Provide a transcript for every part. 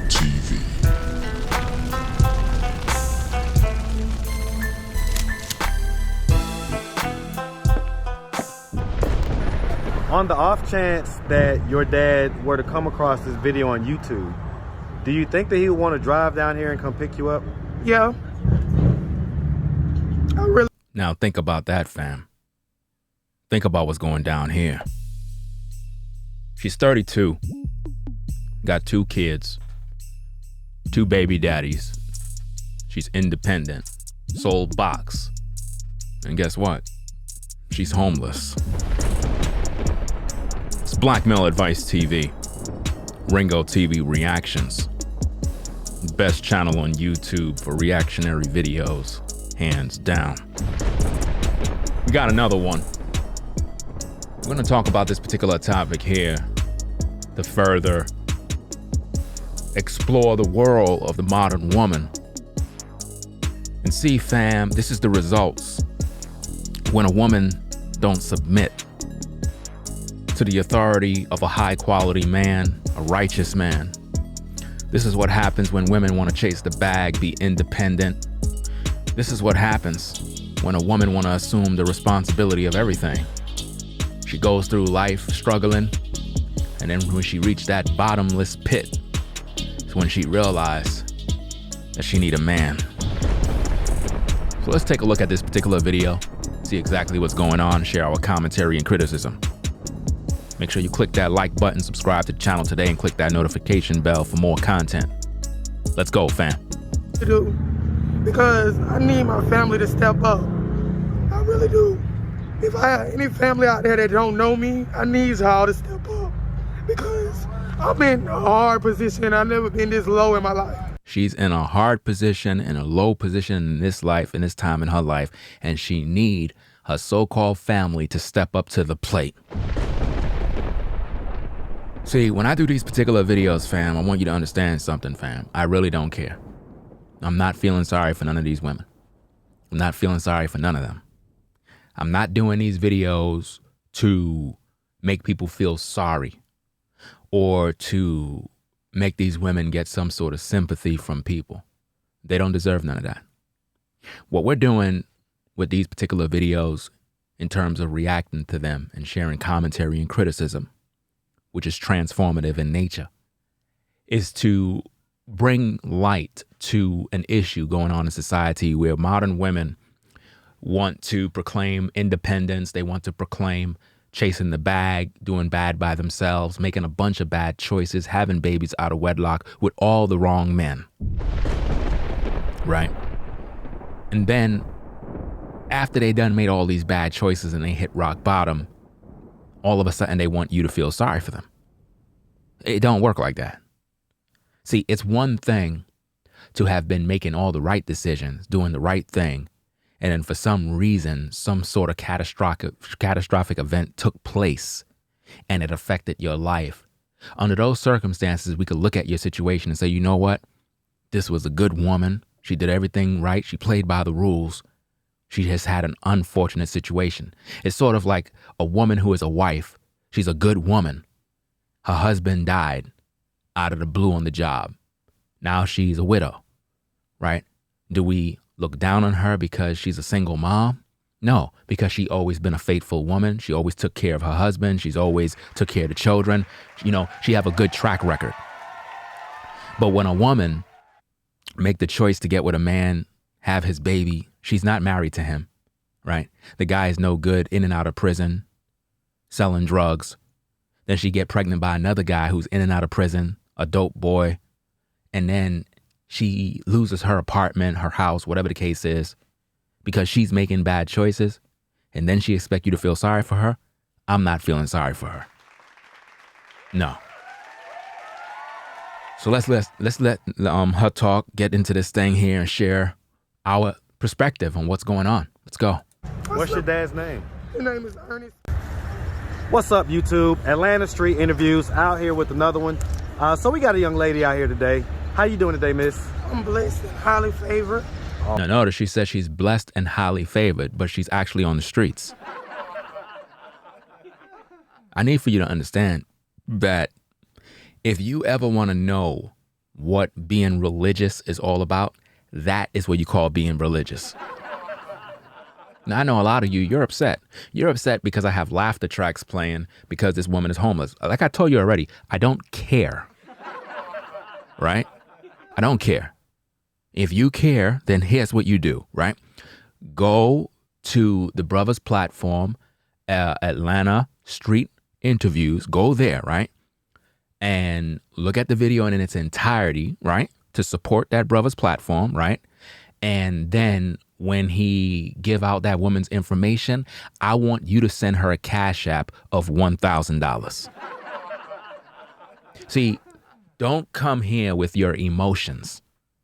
TV. On the off chance that your dad were to come across this video on YouTube, do you think that he would want to drive down here and come pick you up? Yeah. Now think about that, fam. Think about what's going down here. She's 32, got 2 kids, 2 baby daddies. She's independent, sold box. And guess what? She's homeless. It's Blackmail Advice TV, Ringo TV Reactions. Best channel on YouTube for reactionary videos, hands down. We got another one. We're gonna talk about this particular topic here to further explore the world of the modern woman. And see, fam, this is the results when a woman don't submit to the authority of a high quality man, a righteous man. This is what happens when women want to chase the bag, be independent. This is what happens when a woman want to assume the responsibility of everything. She goes through life struggling, and then when she reached that bottomless pit, it's when she realized that she need a man. So let's take a look at this particular video, see exactly what's going on, share our commentary and criticism. Make sure you click that like button, subscribe to the channel today, and click that notification bell for more content. Let's go, fam. I do, because I need my family to step up. I really do. If I have any family out there that don't know me, I need y'all to step up, because I'm in a hard position. I've never been this low in my life. She's in a hard position, in a low position in this life, in this time in her life, and she need her so-called family to step up to the plate. See, when I do these particular videos, fam, I want you to understand something, fam. I really don't care. I'm not feeling sorry for none of these women. I'm not feeling sorry for none of them. I'm not doing these videos to make people feel sorry or to make these women get some sort of sympathy from people. They don't deserve none of that. What we're doing with these particular videos in terms of reacting to them and sharing commentary and criticism, which is transformative in nature, is to bring light to an issue going on in society where modern women want to proclaim independence. They want to proclaim chasing the bag, doing bad by themselves, making a bunch of bad choices, having babies out of wedlock with all the wrong men. Right? And then after they done made all these bad choices and they hit rock bottom, all of a sudden they want you to feel sorry for them. It don't work like that. See, it's one thing to have been making all the right decisions, doing the right thing, and then for some reason, some sort of catastrophic event took place and it affected your life. Under those circumstances, we could look at your situation and say, you know what? This was a good woman. She did everything right. She played by the rules. She has had an unfortunate situation. It's sort of like a woman who is a wife. She's a good woman. Her husband died out of the blue on the job. Now she's a widow, right? Do we look down on her because she's a single mom? No, because she always been a faithful woman. She always took care of her husband. She's always took care of the children. You know, she have a good track record. But when a woman make the choice to get with a man, have his baby, she's not married to him, right? The guy is no good, in and out of prison, selling drugs. Then she get pregnant by another guy who's in and out of prison, a dope boy. And then she loses her apartment, her house, whatever the case is, because she's making bad choices. And then she expect you to feel sorry for her. I'm not feeling sorry for her. No. So let's let her talk, get into this thing here and share our perspective on what's going on. Let's go. What's your dad's name? His name is Ernest. What's up, YouTube? Atlanta Street Interviews out here with another one. So we got a young lady out here today. How you doing today, miss? I'm blessed and highly favored. Now notice she says she's blessed and highly favored, but she's actually on the streets. I need for you to understand that if you ever want to know what being religious is all about, that is what you call being religious. Now, I know a lot of you, you're upset. You're upset because I have laughter tracks playing because this woman is homeless. Like I told you already, I don't care. Right? I don't care. If you care, then here's what you do, right? Go to the Brothers platform, Atlanta Street Interviews. Go there, right? And look at the video in its entirety, right? To support that Brothers platform, right? And then when he give out that woman's information, I want you to send her a Cash App of $1,000. See, don't come here with your emotions,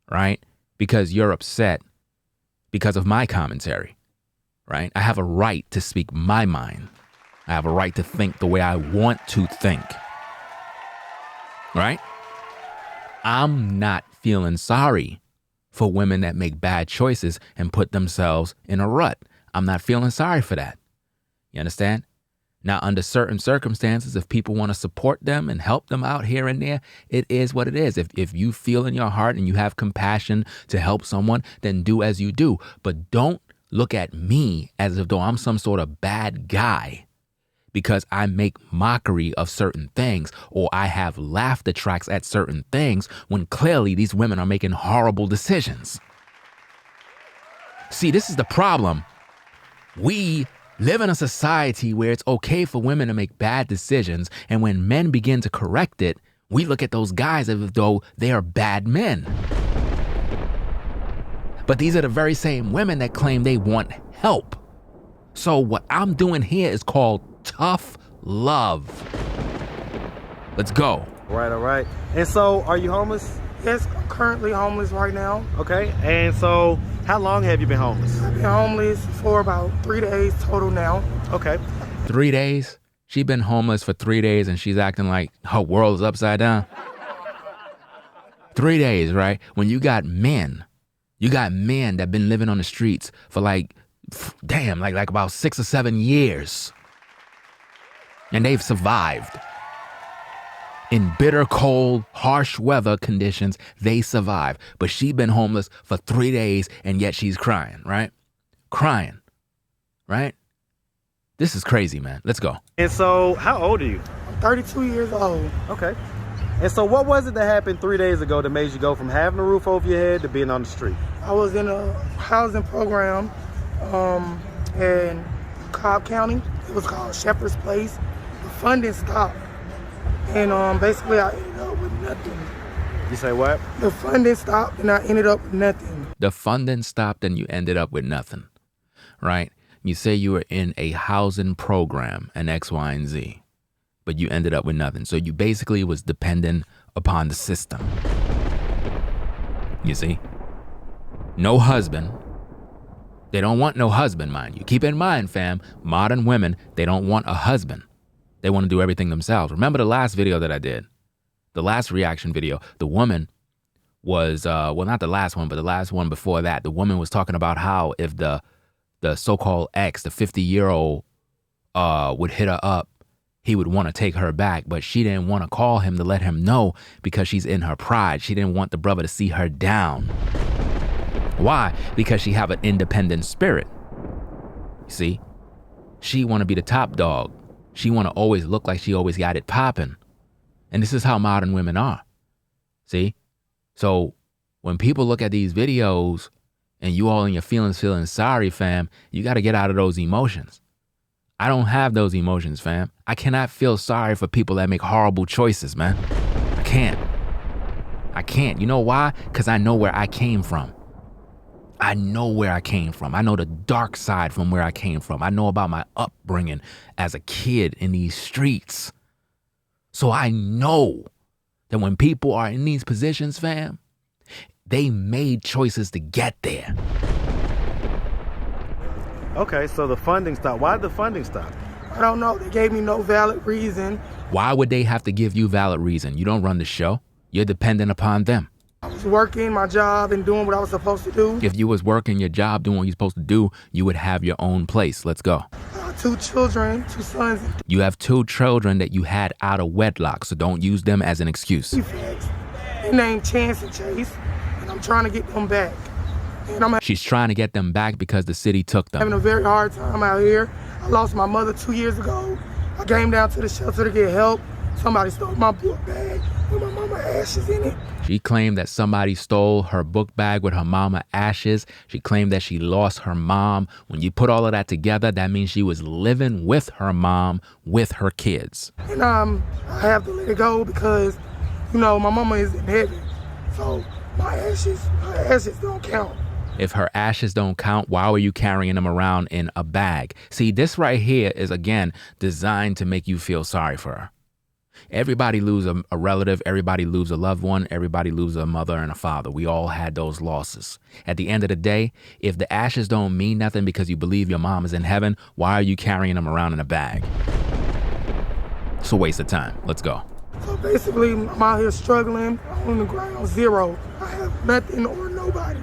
right? Because you're upset because of my commentary, right? I have a right to speak my mind. I have a right to think the way I want to think, right? I'm not feeling sorry for women that make bad choices and put themselves in a rut. I'm not feeling sorry for that. You understand? Now, under certain circumstances, if people want to support them and help them out here and there, it is what it is. If you feel in your heart and you have compassion to help someone, then do as you do. But don't look at me as if though I'm some sort of bad guy because I make mockery of certain things or I have laughter tracks at certain things when clearly these women are making horrible decisions. See, this is the problem. We live in a society where it's okay for women to make bad decisions, and when men begin to correct it, we look at those guys as though they are bad men. But these are the very same women that claim they want help. So what I'm doing here is called tough love. Let's go. All right. And so, are you homeless? Yes, I'm currently homeless right now. Okay. And so, how long have you been homeless? I've been homeless for about 3 days total now. Okay. 3 days? She's been homeless for 3 days and she's acting like her world is upside down. 3 days, right? When you got men that been living on the streets for like about 6 or 7 years. And they've survived. In bitter, cold, harsh weather conditions, they survive. But she's been homeless for 3 days, and yet she's crying, right? Crying, right? This is crazy, man. Let's go. And so, how old are you? I'm 32 years old. Okay. And so, what was it that happened 3 days ago that made you go from having a roof over your head to being on the street? I was in a housing program in Cobb County. It was called Shepherd's Place. The funding stopped. And basically I ended up with nothing. You say what? The funding stopped and I ended up with nothing. The funding stopped and you ended up with nothing, right? You say you were in a housing program, an X, Y, and Z, but you ended up with nothing. So you basically was dependent upon the system. You see? No husband. They don't want no husband, mind you. Keep in mind, fam, modern women, they don't want a husband. They want to do everything themselves. Remember the last video that I did? The last reaction video, the woman was, well, not the last one, but the last one before that, the woman was talking about how if the so-called ex, the 50-year-old, would hit her up, he would want to take her back, but she didn't want to call him to let him know because she's in her pride. She didn't want the brother to see her down. Why? Because she have an independent spirit. You see? She want to be the top dog. She want to always look like she always got it popping. And this is how modern women are. See? So when people look at these videos and you all in your feelings feeling sorry, fam, you got to get out of those emotions. I don't have those emotions, fam. I cannot feel sorry for people that make horrible choices, man. I can't. You know why? Because I know where I came from. I know where I came from. I know the dark side from where I came from. I know about my upbringing as a kid in these streets. So I know that when people are in these positions, fam, they made choices to get there. Okay, so the funding stopped. Why did the funding stop? I don't know. They gave me no valid reason. Why would they have to give you valid reason? You don't run the show. You're dependent upon them. I was working my job and doing what I was supposed to do. If you was working your job, doing what you're supposed to do, you would have your own place. Let's go. I 2 children, 2 sons. You have 2 children that you had out of wedlock, so don't use them as an excuse. They named Chance and Chase, and I'm trying to get them back. And She's trying to get them back because the city took them. having a very hard time out here. I lost my mother 2 years ago. I came down to the shelter to get help. Somebody stole my book bag with my mama ashes in it. She claimed that somebody stole her book bag with her mama ashes. She claimed that she lost her mom. When you put all of that together, that means she was living with her mom, with her kids. And I have to let it go because, you know, my mama is in heaven. So her ashes don't count. If her ashes don't count, why were you carrying them around in a bag? See, this right here is, again, designed to make you feel sorry for her. Everybody loses a relative. Everybody loses a loved one. Everybody loses a mother and a father. We all had those losses. At the end of the day, if the ashes don't mean nothing because you believe your mom is in heaven, why are you carrying them around in a bag? It's a waste of time. Let's go. So basically, I'm out here struggling on the ground zero. I have nothing or nobody.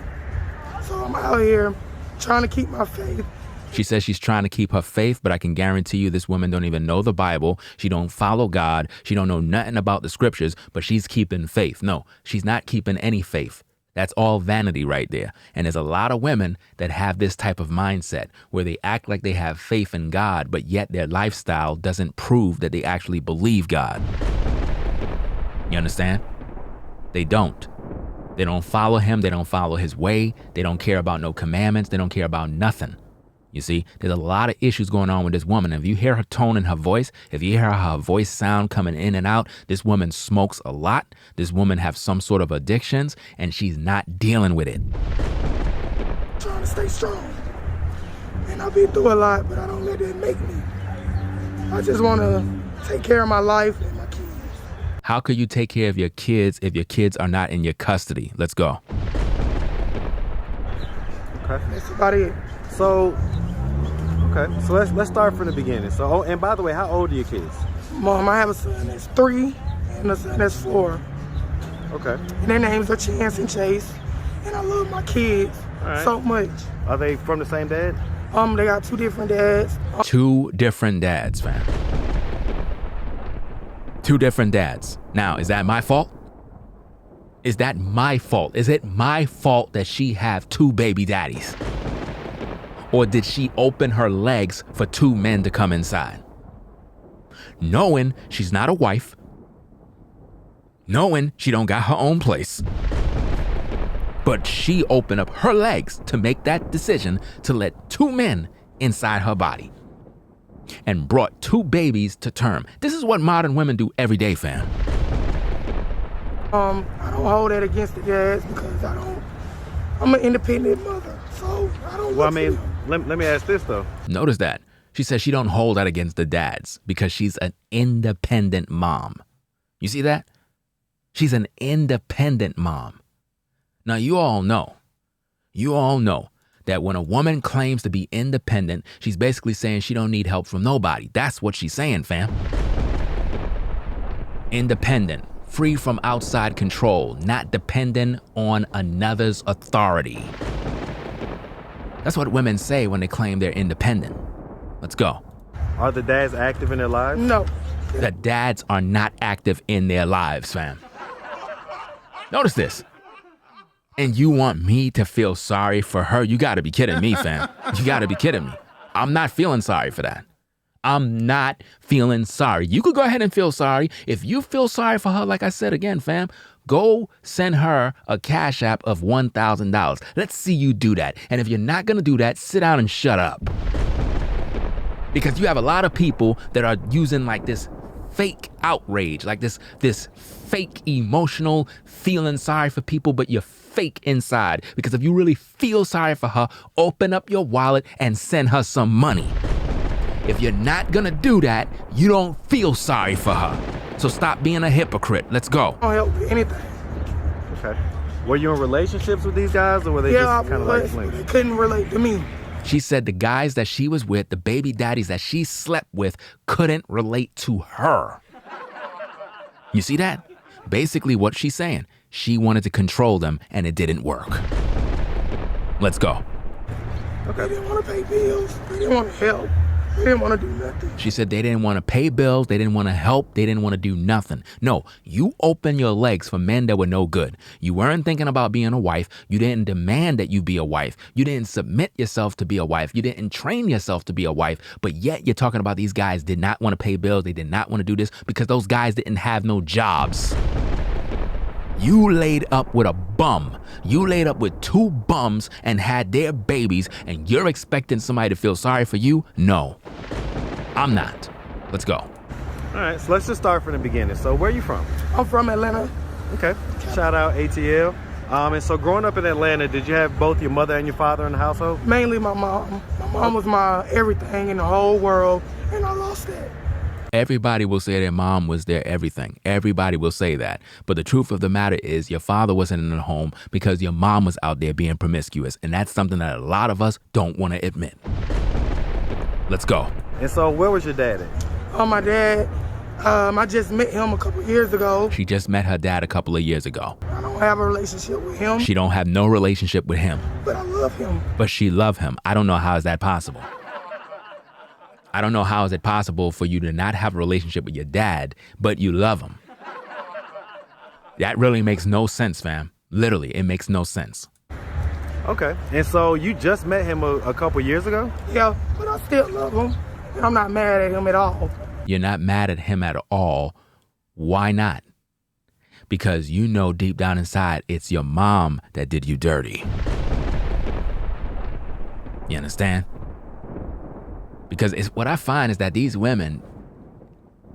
So I'm out here trying to keep my faith. She says she's trying to keep her faith, but I can guarantee you this woman don't even know the Bible. She don't follow God. She don't know nothing about the scriptures, but she's keeping faith. No, she's not keeping any faith. That's all vanity right there. And there's a lot of women that have this type of mindset where they act like they have faith in God, but yet their lifestyle doesn't prove that they actually believe God. You understand? They don't. They don't follow him. They don't follow his way. They don't care about no commandments. They don't care about nothing. You see, there's a lot of issues going on with this woman. If you hear her tone in her voice, if you hear her voice sound coming in and out, this woman smokes a lot. This woman has some sort of addictions, and she's not dealing with it. Trying to stay strong. And I've been through a lot, but I don't let it make me. I just want to take care of my life and my kids. How could you take care of your kids if your kids are not in your custody? Let's go. Okay. That's about it. So let's start from the beginning. So, and by the way, how old are your kids? Mom, I have a son that's 3 and a son that's 4. Okay. And their names are Chance and Chase. And I love my kids so much. Are they from the same dad? They got 2 different dads. 2 different dads, fam. 2 different dads. Now, is that my fault? Is that my fault? Is it my fault that she have 2 baby daddies? Or did she open her legs for 2 men to come inside? Knowing she's not a wife, knowing she don't got her own place, but she opened up her legs to make that decision to let 2 men inside her body and brought 2 babies to term. This is what modern women do every day, fam. I don't hold that against the dads because I'm an independent mother, so I don't. Well, I mean, let me ask this though. Notice that. She says she don't hold that against the dads because she's an independent mom. You see that? She's an independent mom. Now, you all know that when a woman claims to be independent, she's basically saying she don't need help from nobody. That's what she's saying, fam. Independent, free from outside control, not dependent on another's authority. That's what women say when they claim they're independent. Let's go. Are the dads active in their lives? No. The dads are not active in their lives, fam. Notice this. And you want me to feel sorry for her? You gotta be kidding me, fam. You gotta be kidding me. I'm not feeling sorry for that. I'm not feeling sorry. You could go ahead and feel sorry. If you feel sorry for her, like I said again, fam, go send her a Cash App of $1,000. Let's see you do that. And if you're not gonna do that, sit down and shut up. Because you have a lot of people that are using like this fake outrage, like this fake emotional feeling sorry for people, but you're fake inside. Because if you really feel sorry for her, open up your wallet and send her some money. If you're not gonna do that, you don't feel sorry for her. So stop being a hypocrite. Let's go. I don't help with anything. Okay. Were you in relationships with these guys, or were they just kind of like flings? They couldn't relate to me. She said the guys that she was with, the baby daddies that she slept with, couldn't relate to her. You see that? Basically what she's saying. She wanted to control them, and it didn't work. Let's go. Okay. They didn't want to pay bills. They didn't want to help. They didn't want to do nothing. She said they didn't want to pay bills. They didn't want to help. They didn't want to do nothing. No, you open your legs for men that were no good. You weren't thinking about being a wife. You didn't demand that you be a wife. You didn't submit yourself to be a wife. You didn't train yourself to be a wife. But yet you're talking about these guys did not want to pay bills. They did not want to do this because those guys didn't have no jobs. You laid up with a bum. You laid up with 2 bums and had their babies, and you're expecting somebody to feel sorry for you? No, I'm not. Let's go. All right, so let's just start from the beginning. So where are you from? I'm from Atlanta. Okay, shout out ATL. And so growing up in Atlanta, did you have both your mother and your father in the household? Mainly my mom. My mom was my everything in the whole world, and I lost that. Everybody will say their mom was their everything. Everybody will say that. But the truth of the matter is your father wasn't in the home because your mom was out there being promiscuous. And that's something that a lot of us don't want to admit. Let's go. And so where was your dad at? My dad, I just met him a couple years ago. She just met her dad a couple of years ago. I don't have a relationship with him. She don't have no relationship with him. But I love him. But she loved him. I don't know how is that possible. I don't know how is it possible for you to not have a relationship with your dad, but you love him. That really makes no sense, fam. Literally, it makes no sense. Okay, and so you just met him a couple years ago? Yeah, but I still love him. And I'm not mad at him at all. You're not mad at him at all. Why not? Because you know deep down inside, it's your mom that did you dirty. You understand? Because what I find is that these women,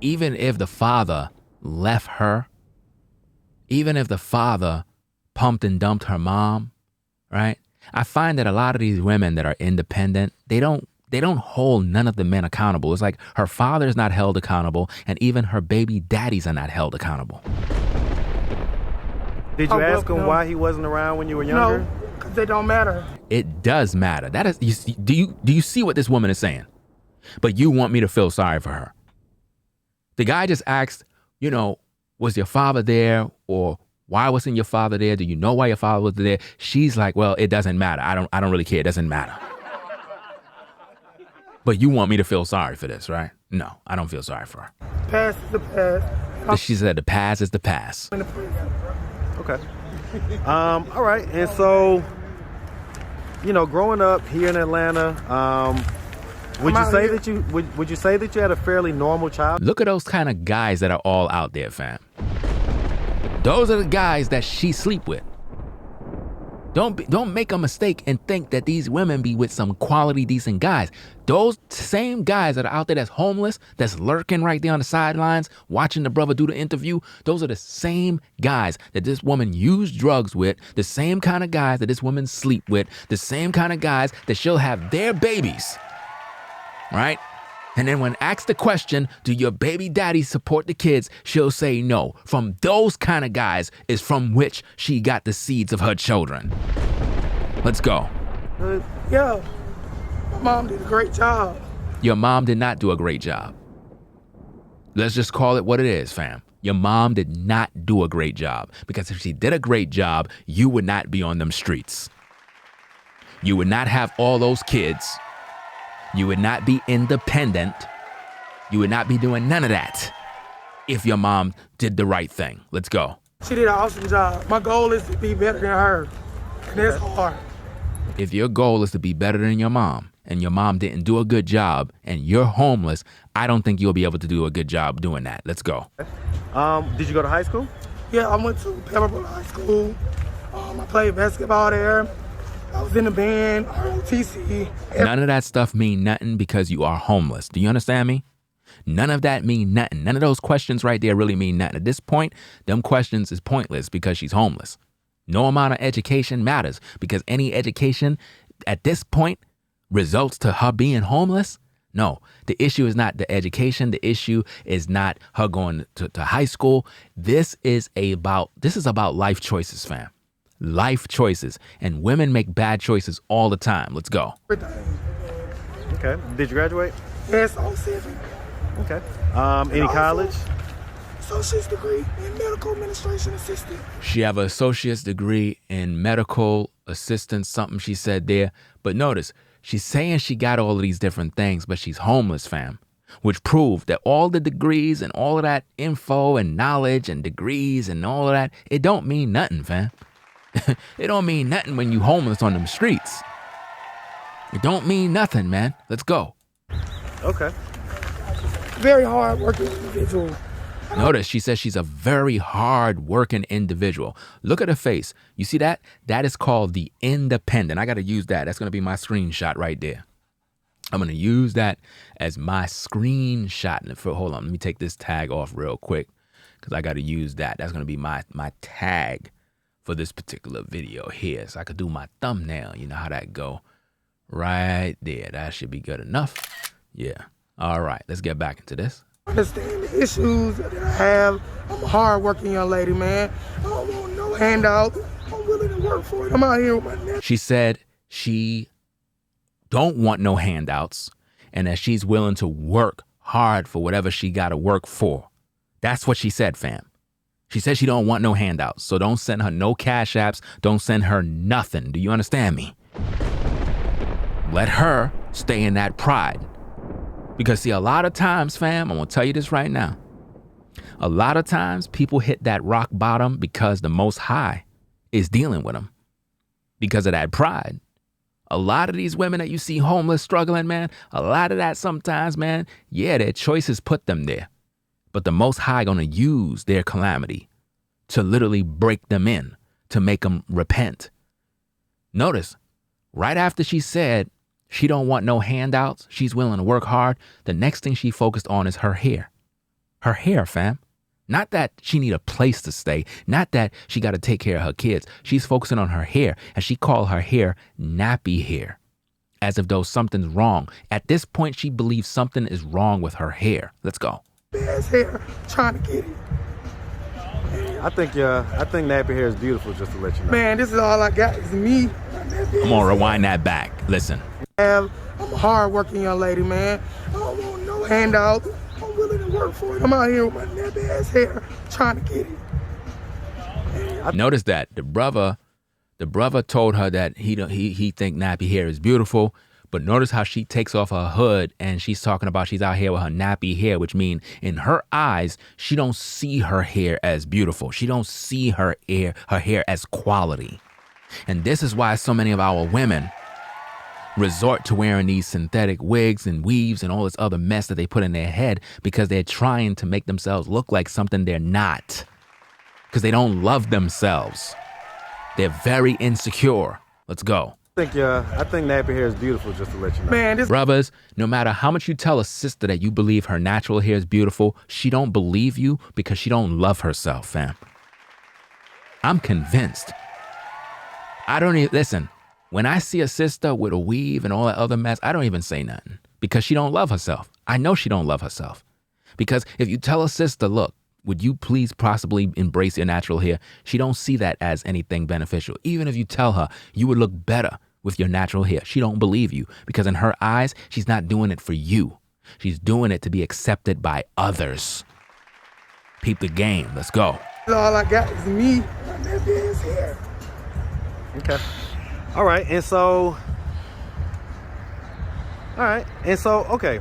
even if the father left her, even if the father pumped and dumped her mom, right? I find that a lot of these women that are independent, they don't hold none of the men accountable. It's like her father is not held accountable, and even her baby daddies are not held accountable. Did you ask him why he wasn't around when you were younger? No, because it don't matter. It does matter. That is, do you see what this woman is saying? But you want me to feel sorry for her. The guy just asked, was your father there, or why wasn't your father there? Do you know why your father was there? She's like, well, it doesn't matter. I don't really care. It doesn't matter. But you want me to feel sorry for this, right? No, I don't feel sorry for her. Past is the past. She said the past is the past. Okay. All right. And so, growing up here in Atlanta, would you say that you had a fairly normal childhood? Look at those kind of guys that are all out there, fam. Those are the guys that she sleep with. Don't make a mistake and think that these women be with some quality, decent guys. Those same guys that are out there that's homeless, that's lurking right there on the sidelines, watching the brother do the interview, those are the same guys that this woman used drugs with, the same kind of guys that this woman sleep with, the same kind of guys that she'll have their babies, right? And then when asked the question, do your baby daddy support the kids? She'll say no. From those kind of guys is from which she got the seeds of her children. Let's go. Yeah, my mom did a great job. Your mom did not do a great job. Let's just call it what it is, fam. Your mom did not do a great job, because if she did a great job, you would not be on them streets. You would not have all those kids. You would not be independent. You would not be doing none of that if your mom did the right thing. Let's go. She did an awesome job. My goal is to be better than her, and it's hard. If your goal is to be better than your mom, and your mom didn't do a good job, and you're homeless, I don't think you'll be able to do a good job doing that. Let's go. Did you go to high school? Yeah, I went to Pepperbrook High School. I played basketball there. I was in the band, ROTC. None of that stuff mean nothing because you are homeless. Do you understand me? None of that mean nothing. None of those questions right there really mean nothing. At this point, them questions is pointless because she's homeless. No amount of education matters, because any education at this point results to her being homeless. No, the issue is not the education. The issue is not her going to high school. This is about life choices, fam. Life choices. And women make bad choices all the time. Let's go. Okay. Did you graduate? Yes, 07. Okay. Any college? Associate's degree in medical administration assistant. She have an associate's degree in medical assistant, something she said there. But notice, She's saying she got all of these different things, but she's homeless, fam. Which proved that all the degrees and all of that info and knowledge and degrees and all of that, it don't mean nothing, fam. It don't mean nothing when you homeless on them streets. It don't mean nothing, man. Let's go. Okay. Very hard working individual. Notice she says she's a very hard working individual. Look at her face. You see that? That is called the independent. I got to use that. That's going to be my screenshot right there. I'm going to use that as my screenshot. Hold on. Let me take this tag off real quick because I got to use that. That's going to be my tag for this particular video here. So I could do my thumbnail. You know how that go. Right there. That should be good enough. Yeah. All right. Let's get back into this. Understand the issues that I have. I'm a hard-working young lady, man. I don't want no handout. I'm willing to work for it. I'm out here with my nephew. She said she don't want no handouts and that she's willing to work hard for whatever she got to work for. That's what she said, fam. She said she don't want no handouts. So don't send her no cash apps. Don't send her nothing. Do you understand me? Let her stay in that pride. Because see, a lot of times, fam, I'm going to tell you this right now. A lot of times people hit that rock bottom because the Most High is dealing with them because of that pride. A lot of these women that you see homeless, struggling, man, a lot of that sometimes, man, yeah, their choices put them there. But the Most High going to use their calamity to literally break them in, to make them repent. Notice, right after she said she don't want no handouts, she's willing to work hard, the next thing she focused on is her hair. Her hair, fam. Not that she need a place to stay. Not that she got to take care of her kids. She's focusing on her hair, and she called her hair nappy hair, as if though something's wrong. At this point, she believes something is wrong with her hair. Let's go. Ass hair, trying to get it. I think nappy hair is beautiful, just to let you know. Man, this is all I got is me. I'm gonna rewind that back. Listen. I'm a hard-working young lady, man. I don't want no handout. I'm willing to work for it. I'm out here with my nappy ass hair, trying to get it. Notice that the brother told her that he think nappy hair is beautiful, but notice how she takes off her hood and she's talking about she's out here with her nappy hair, which means in her eyes she don't see her hair as beautiful. She don't see her hair as quality, and this is why so many of our women resort to wearing these synthetic wigs and weaves and all this other mess that they put in their head because they're trying to make themselves look like something they're not. Because they don't love themselves. They're very insecure. Let's go. I think nappy hair is beautiful, just to let you know. Man, this Brothers, no matter how much you tell a sister that you believe her natural hair is beautiful, she don't believe you because she don't love herself, fam. I'm convinced. I don't even, listen, when I see a sister with a weave and all that other mess, I don't even say nothing because she don't love herself. I know she don't love herself. Because if you tell a sister, look, would you please possibly embrace your natural hair? She don't see that as anything beneficial. Even if you tell her you would look better with your natural hair, she don't believe you because in her eyes, she's not doing it for you. She's doing it to be accepted by others. Peep the game. Let's go. all I got is me, my nappy ass hair. Okay. All right. And so, okay.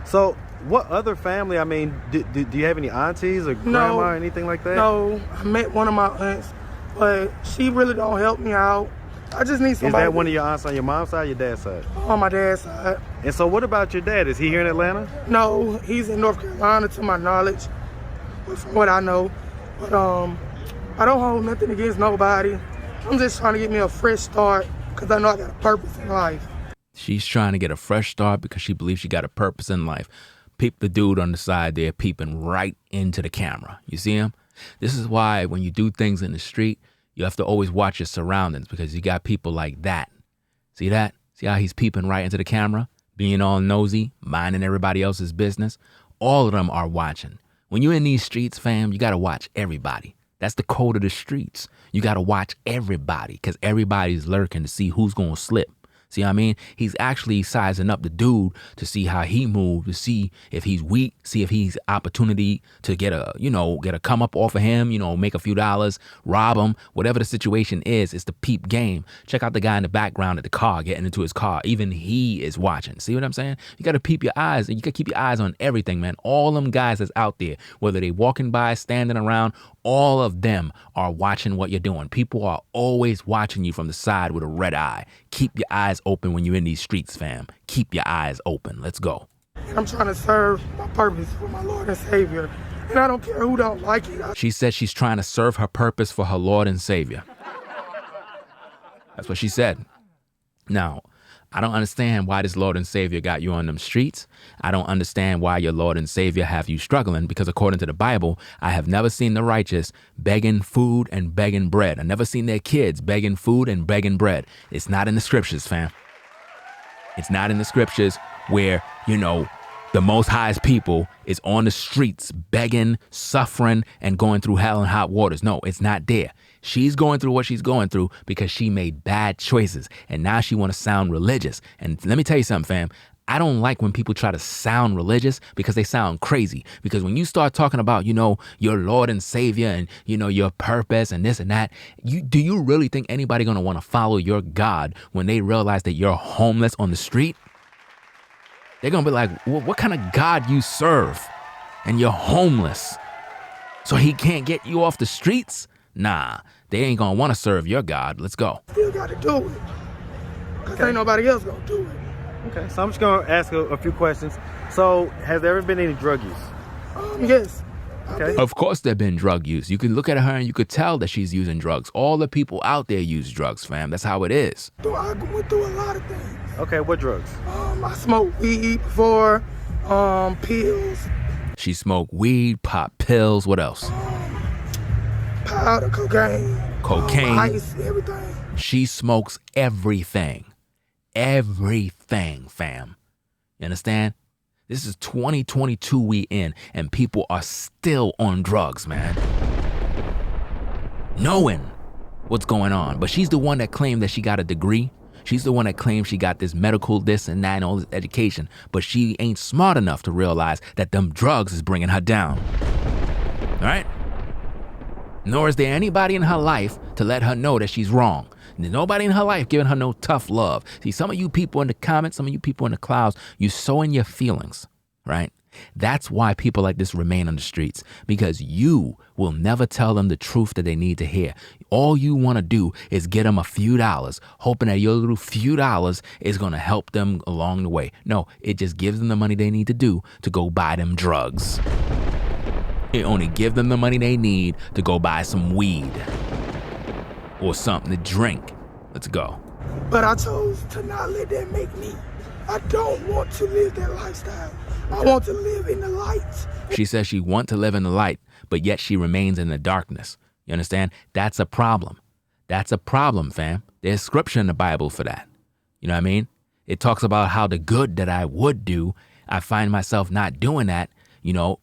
So what other family, I mean, do you have any aunties or grandma or anything like that? No, I met one of my aunts, but she really don't help me out. I just need somebody. Is that one of your aunts on your mom's side or your dad's side? On my dad's side. And so what about your dad? Is he here in Atlanta? No, he's in North Carolina to my knowledge, from what I know. But I don't hold nothing against nobody. I'm just trying to get me a fresh start because I know I got a purpose in life. She's trying to get a fresh start because she believes she got a purpose in life. Peep the dude on the side there peeping right into the camera. You see him? This is why when you do things in the street, you have to always watch your surroundings because you got people like that. See that? See how he's peeping right into the camera? Being all nosy, minding everybody else's business. All of them are watching. When you're in these streets, fam, you got to watch everybody. That's the code of the streets. You got to watch everybody because everybody's lurking to see who's going to slip. See what I mean? He's actually sizing up the dude to see how he moves, to see if he's weak, see if he's opportunity to get a come up off of him, make a few dollars, rob him, whatever the situation is. It's the peep game. Check out the guy in the background at the car, getting into his car. Even he is watching. See what I'm saying? You got to peep your eyes, and you got to keep your eyes on everything, man. All them guys that's out there, whether they walking by, standing around, all of them are watching what you're doing. People are always watching you from the side with a red eye. Keep your eyes open when you're in these streets, fam. Keep your eyes open. Let's go. And I'm trying to serve my purpose for my Lord and Savior. And I don't care who don't like it. She said she's trying to serve her purpose for her Lord and Savior. That's what she said. Now, I don't understand why this Lord and Savior got you on them streets. I don't understand why your Lord and Savior have you struggling, because according to the Bible, I have never seen the righteous begging food and begging bread. I never seen their kids begging food and begging bread. It's not in the scriptures, fam. It's not in the scriptures where, the Most High's people is on the streets begging, suffering, and going through hell and hot waters. No, it's not there. She's going through what she's going through because she made bad choices, and now she want to sound religious. And let me tell you something, fam. I don't like when people try to sound religious because they sound crazy. Because when you start talking about, your Lord and Savior and, your purpose and this and that, do you really think anybody going to want to follow your God when they realize that you're homeless on the street? They're going to be like, what kind of God you serve? And you're homeless. So he can't get you off the streets? Nah, they ain't going to want to serve your God. Let's go. Still got to do it. Because ain't nobody else going to do it. Okay, so I'm just going to ask a few questions. So, has there ever been any drug use? Yes. Okay. Of course there been drug use. You can look at her and you could tell that she's using drugs. All the people out there use drugs, fam. That's how it is. I went through a lot of things. Okay, what drugs? I smoked weed before, pills. She smoked weed, popped pills. What else? Powder, cocaine, ice, everything. She smokes everything. Everything, fam. You understand? This is 2022 we in, and people are still on drugs, man. Knowing what's going on. But she's the one that claimed that she got a degree. She's the one that claims she got this medical, this and that, and all this education. But she ain't smart enough to realize that them drugs is bringing her down. All right? Nor is there anybody in her life to let her know that she's wrong. There's nobody in her life giving her no tough love. See, some of you people in the comments, some of you people in the clouds, you sow in your feelings, right? That's why people like this remain on the streets, because you will never tell them the truth that they need to hear. All you want to do is get them a few dollars, hoping that your little few dollars is going to help them along the way. No, it just gives them the money they need to do to go buy them drugs. It only gives them the money they need to go buy some weed or something to drink. Let's go. But I chose to not let that make me. I don't want to live that lifestyle. I want to live in the light. She says she wants to live in the light, but yet she remains in the darkness. You understand? That's a problem. That's a problem, fam. There's scripture in the Bible for that. You know what I mean? It talks about how the good that I would do, I find myself not doing that,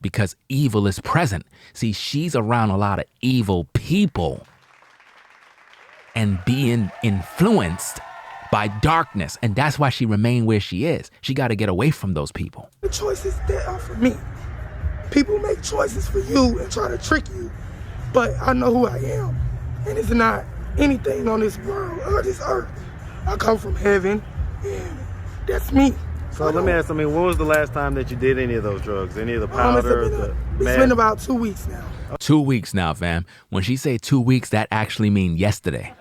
because evil is present. See, she's around a lot of evil people and being influenced by darkness. And that's why she remained where she is. She got to get away from those people. The choices that are for me. People make choices for you and try to trick you. But I know who I am. And it's not anything on this world or this earth. I come from heaven, and that's me. So let me ask, when was the last time that you did any of those drugs? Any of the powder? It's been about 2 weeks now. 2 weeks now, fam. When she say 2 weeks, that actually mean yesterday.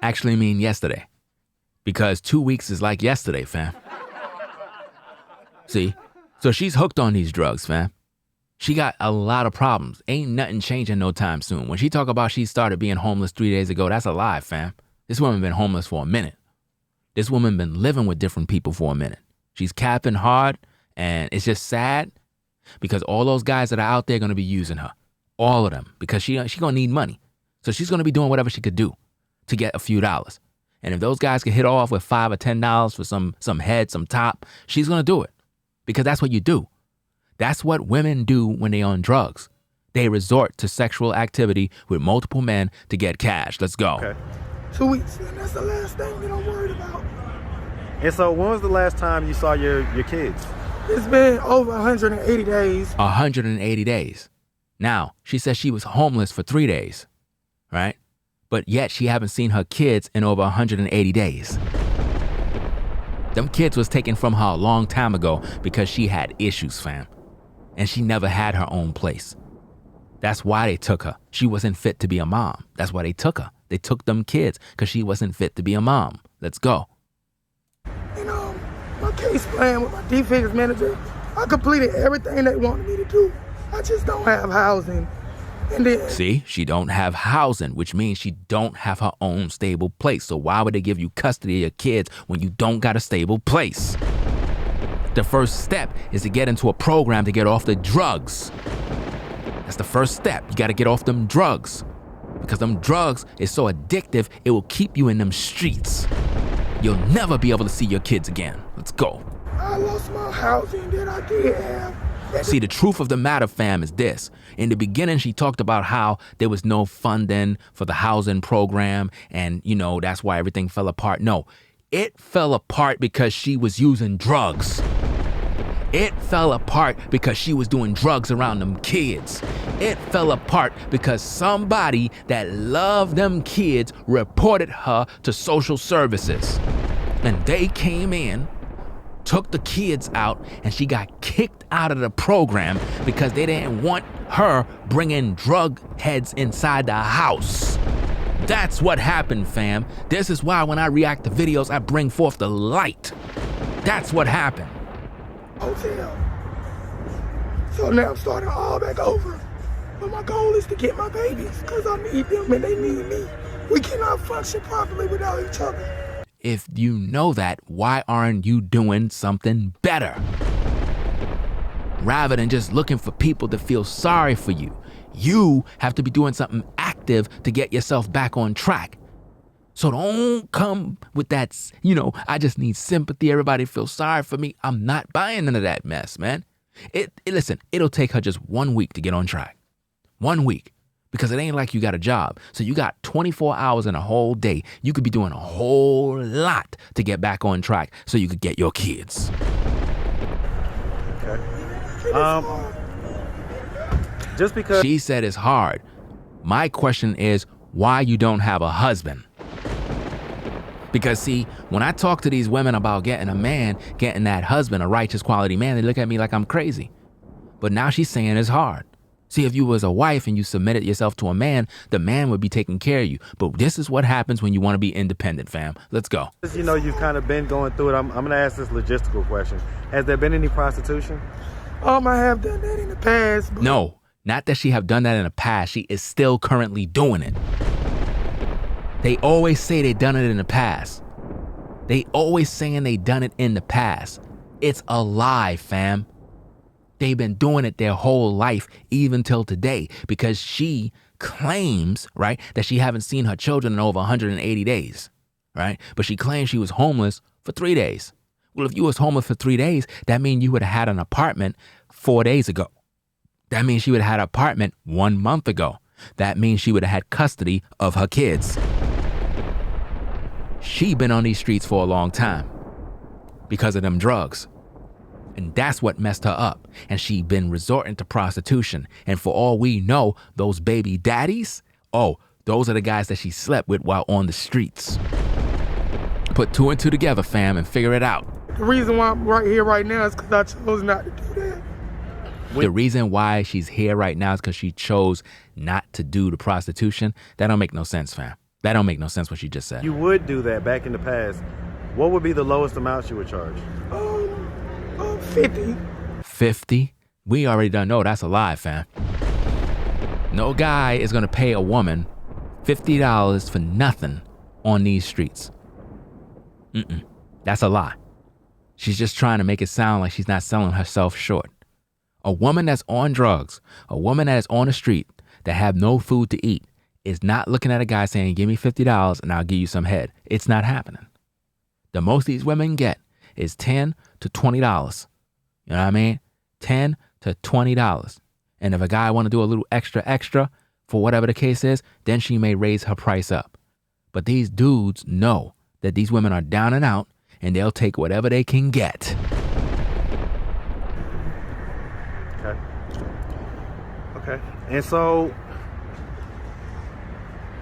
Actually mean yesterday. Because 2 weeks is like yesterday, fam. See? So she's hooked on these drugs, fam. She got a lot of problems. Ain't nothing changing no time soon. When she talk about she started being homeless 3 days ago, that's a lie, fam. This woman been homeless for a minute. This woman been living with different people for a minute. She's capping hard, and it's just sad because all those guys that are out there are going to be using her. All of them. Because she going to need money. So she's going to be doing whatever she could do to get a few dollars. And if those guys can hit off with $5 or $10 for some head, some top, she's going to do it. Because that's what you do. That's what women do when they on drugs. They resort to sexual activity with multiple men to get cash. Let's go. Okay. 2 weeks, and that's the last thing that I'm worried about. And so when was the last time you saw your kids? It's been over 180 days. 180 days. Now, she says she was homeless for 3 days, right? But yet she haven't seen her kids in over 180 days. Them kids was taken from her a long time ago because she had issues, fam. And she never had her own place. That's why they took her. She wasn't fit to be a mom. That's why they took her. They took them kids because she wasn't fit to be a mom. Let's go. And my case plan with my defense manager, I completed everything they wanted me to do. I just don't have housing. And then, see, she don't have housing, which means she don't have her own stable place. So why would they give you custody of your kids when you don't got a stable place? The first step is to get into a program to get off the drugs. That's the first step. You got to get off them drugs because them drugs is so addictive, it will keep you in them streets. You'll never be able to see your kids again. Let's go. I lost my housing that I did have. See, the truth of the matter, fam, is this. In the beginning, she talked about how there was no funding for the housing program and, that's why everything fell apart. No, it fell apart because she was using drugs. It fell apart because she was doing drugs around them kids. It fell apart because somebody that loved them kids reported her to social services. And they came in, took the kids out, and she got kicked out of the program because they didn't want her bringing drug heads inside the house. That's what happened, fam. This is why when I react to videos, I bring forth the light. That's what happened. Hotel. So now I'm starting all back over. But my goal is to get my babies because I need them and they need me. We cannot function properly without each other. If you know that, why aren't you doing something better? Rather than just looking for people to feel sorry for you, you have to be doing something active to get yourself back on track. So don't come with that, I just need sympathy. Everybody feels sorry for me. I'm not buying none of that mess, man. Listen, it'll take her just 1 week to get on track. 1 week. Because it ain't like you got a job. So you got 24 hours in a whole day. You could be doing a whole lot to get back on track so you could get your kids. Okay. Just because she said it's hard. My question is why you don't have a husband. Because see, when I talk to these women about getting a man, getting that husband, a righteous quality man, they look at me like I'm crazy. But now she's saying it's hard. See, if you was a wife and you submitted yourself to a man, the man would be taking care of you. But this is what happens when you want to be independent, fam. Let's go. You've kind of been going through it. I'm going to ask this logistical question. Has there been any prostitution? I have done that in the past. But no, not that she have done that in the past. She is still currently doing it. They always say they done it in the past. They always saying they done it in the past. It's a lie, fam. They've been doing it their whole life, even till today, because she claims, right, that she haven't seen her children in over 180 days, right? But she claims she was homeless for 3 days. Well, if you was homeless for 3 days, that means you would have had an apartment 4 days ago. That means she would have had an apartment 1 month ago. That means she would have had custody of her kids. She been on these streets for a long time because of them drugs. And that's what messed her up. And she been resorting to prostitution. And for all we know, those baby daddies, those are the guys that she slept with while on the streets. Put 2 and 2 together, fam, and figure it out. The reason why I'm right here right now is because I chose not to do that. The reason why she's here right now is because she chose not to do the prostitution. That don't make no sense, fam. That don't make no sense what she just said. You would do that back in the past. What would be the lowest amount you would charge? 50. 50? We already done know that's a lie, fam. No guy is gonna pay a woman $50 for nothing on these streets. That's a lie. She's just trying to make it sound like she's not selling herself short. A woman that's on drugs, a woman that is on the street, that have no food to eat, is not looking at a guy saying, give me $50 and I'll give you some head. It's not happening. The most these women get is $10 to $20. You know what I mean? $10 to $20. And if a guy want to do a little extra for whatever the case is, then she may raise her price up. But these dudes know that these women are down and out, and they'll take whatever they can get. Okay. Okay. And so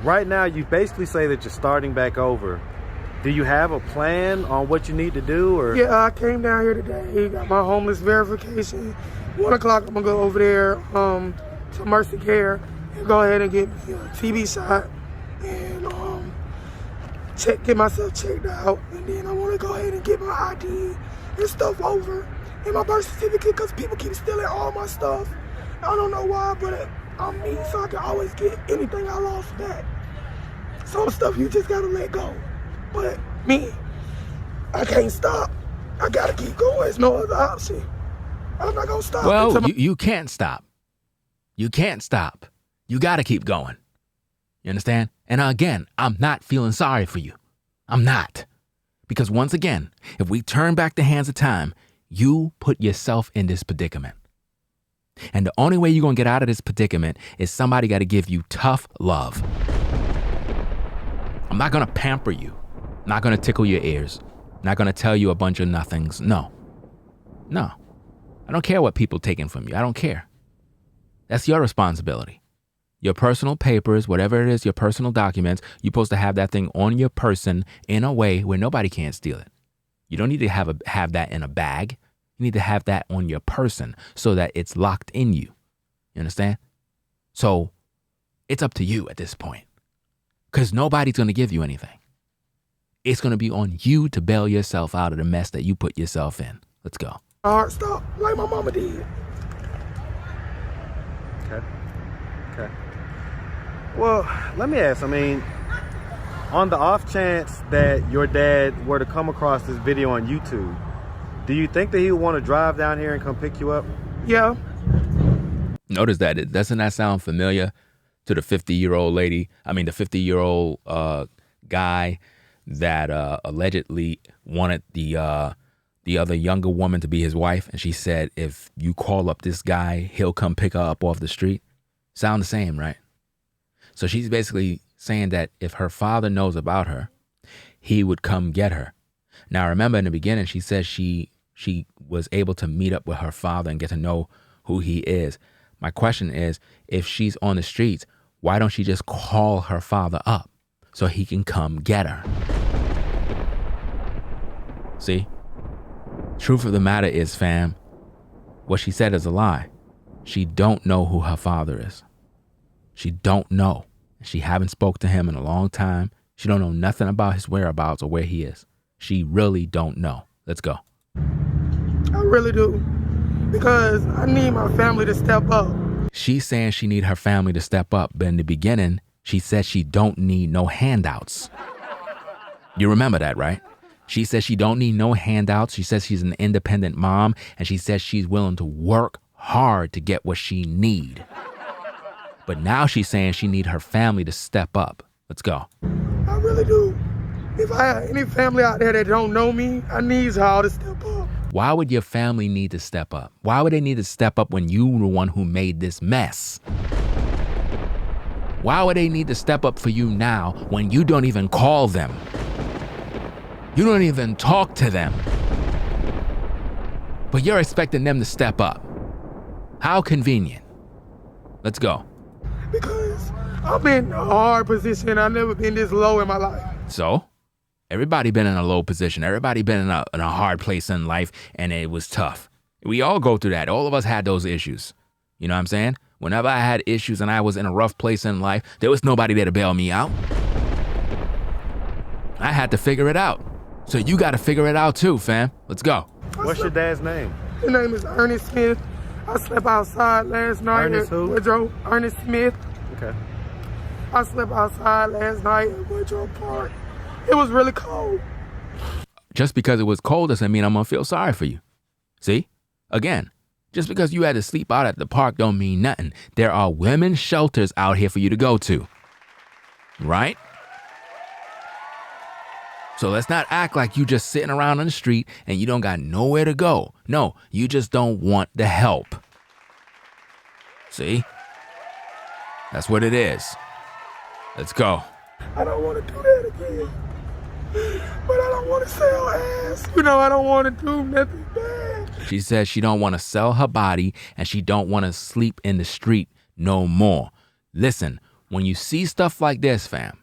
right now you basically say that you're starting back over. Do you have a plan on what you need to do? Or Yeah, I came down here today, got my homeless verification. 1 o'clock, I'm gonna go over there to Mercy Care and go ahead and get me a TB shot and get myself checked out. And then I wanna go ahead and get my ID and stuff over and my birth certificate, because people keep stealing all my stuff. I don't know why, but I'm me, so I can always get anything I lost back. Some stuff you just gotta let go. But me, I can't stop. I gotta keep going. There's no other option. I'm not gonna stop. Well, you can't stop. You can't stop. You gotta keep going. You understand? And again, I'm not feeling sorry for you. I'm not. Because once again, if we turn back the hands of time, you put yourself in this predicament. And the only way you're gonna get out of this predicament is somebody gotta give you tough love. I'm not gonna pamper you. Not gonna tickle your ears. Not gonna tell you a bunch of nothings. No. I don't care what people taking from you. I don't care. That's your responsibility. Your personal papers, whatever it is, your personal documents, you're supposed to have that thing on your person in a way where nobody can't steal it. You don't need to have that in a bag. You need to have that on your person so that it's locked in you. You understand? So it's up to you at this point, because nobody's gonna give you anything. It's going to be on you to bail yourself out of the mess that you put yourself in. Let's go. Heart stop, like my mama did. Okay. Well, let me ask, on the off chance that your dad were to come across this video on YouTube, do you think that he would want to drive down here and come pick you up? Yeah. Notice that. Doesn't that sound familiar to the 50-year-old lady? The 50-year-old guy that allegedly wanted the other younger woman to be his wife, and she said, if you call up this guy, he'll come pick her up off the street. Sound the same, right? So she's basically saying that if her father knows about her, he would come get her. Now, remember in the beginning, she said she was able to meet up with her father and get to know who he is. My question is, if she's on the streets, why don't she just call her father up so he can come get her? See? Truth of the matter is, fam, what she said is a lie. She don't know who her father is. She don't know. She haven't spoke to him in a long time. She don't know nothing about his whereabouts or where he is. She really don't know. Let's go. I really do. Because I need my family to step up. She's saying she need her family to step up, but in the beginning, she said she don't need no handouts. You remember that, right? She says she don't need no handouts. She says she's an independent mom, and she says she's willing to work hard to get what she need. But now she's saying she need her family to step up. Let's go. I really do. If I have any family out there that don't know me, I need y'all to step up. Why would your family need to step up? Why would they need to step up when you were the one who made this mess? Why would they need to step up for you now when you don't even call them? You don't even talk to them. But you're expecting them to step up. How convenient. Let's go. Because I'm in a hard position. I've never been this low in my life. So, everybody been in a low position. Everybody been in a hard place in life, and it was tough. We all go through that. All of us had those issues. You know what I'm saying? Whenever I had issues and I was in a rough place in life, there was nobody there to bail me out. I had to figure it out. So you got to figure it out too, fam. Let's go. What's your dad's name? His name is Ernest Smith. I slept outside last night. Ernest who? Woodrow. Ernest Smith. Okay. I slept outside last night at Woodrow Park. It was really cold. Just because it was cold doesn't mean I'm going to feel sorry for you. See? Again, just because you had to sleep out at the park don't mean nothing. There are women's shelters out here for you to go to. Right? So let's not act like you just sitting around on the street and you don't got nowhere to go. No, you just don't want the help. See? That's what it is. Let's go. I don't want to do that again. But I don't want to sell ass. You know, I don't want to do nothing bad. She says she don't want to sell her body and she don't want to sleep in the street no more. Listen, when you see stuff like this, fam,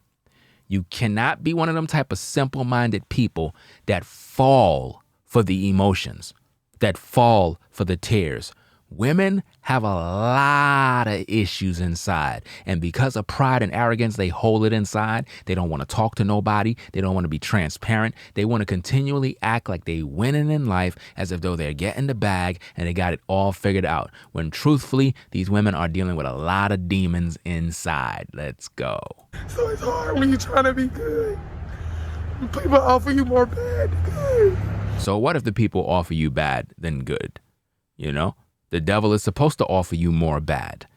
you cannot be one of them type of simple-minded people that fall for the emotions, that fall for the tears. Women have a lot of issues inside, and because of pride and arrogance, they hold it inside. They don't want to talk to nobody. They don't want to be transparent. They want to continually act like they winning in life as if though they're getting the bag and they got it all figured out, when truthfully, these women are dealing with a lot of demons inside. Let's go. So it's hard when you're trying to be good. People offer you more bad than good. So what if the people offer you bad than good? You know? The devil is supposed to offer you more bad.